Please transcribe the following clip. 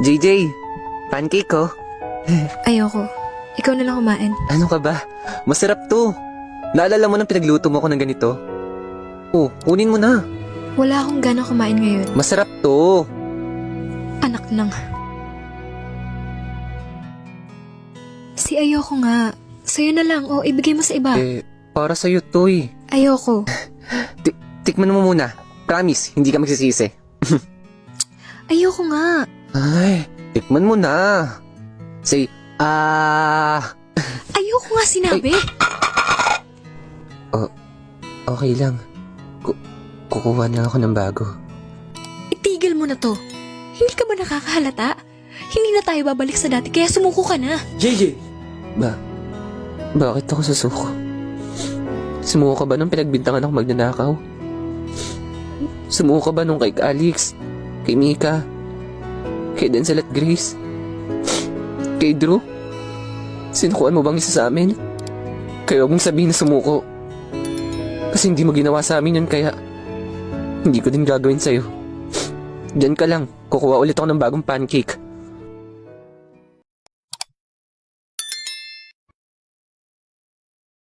JJ, pancake ko. Ayoko. Ikaw na lang kumain. Ano ka ba? Masarap to. Naalala mo nang pinagluto mo ako ng ganito? Oh, kunin mo na. Wala akong gana kumain ngayon. Masarap to. Anak lang. Si ayoko nga. Sa'yo na lang o ibigay mo sa iba. Para sa'yo to eh. Ayoko. Tikman mo muna. Promise, hindi ka magsisisi. Ayoko nga. Ay, tikman mo na. Say, Ayoko nga sinabi. Okay lang. Kukuha na ako ng bago. Itigil mo na to. Hindi ka ba nakakahalata? Hindi na tayo babalik sa dati kaya sumuko ka na. JJ! Bakit ako susuko? Sumuko ka ba nung pinagbintangan ako magnanakaw? Sumuko ka ba nung kay Alex? Kay Mika? Kay Denzel at Grace? Kay Drew? Sinukuan mo bang isa sa amin? Kaya huwag mong sabihin na sumuko. Kasi hindi mo ginawa sa amin yun kaya hindi ko din gagawin sa'yo. Diyan ka lang, kukuha ulit ako ng bagong pancake.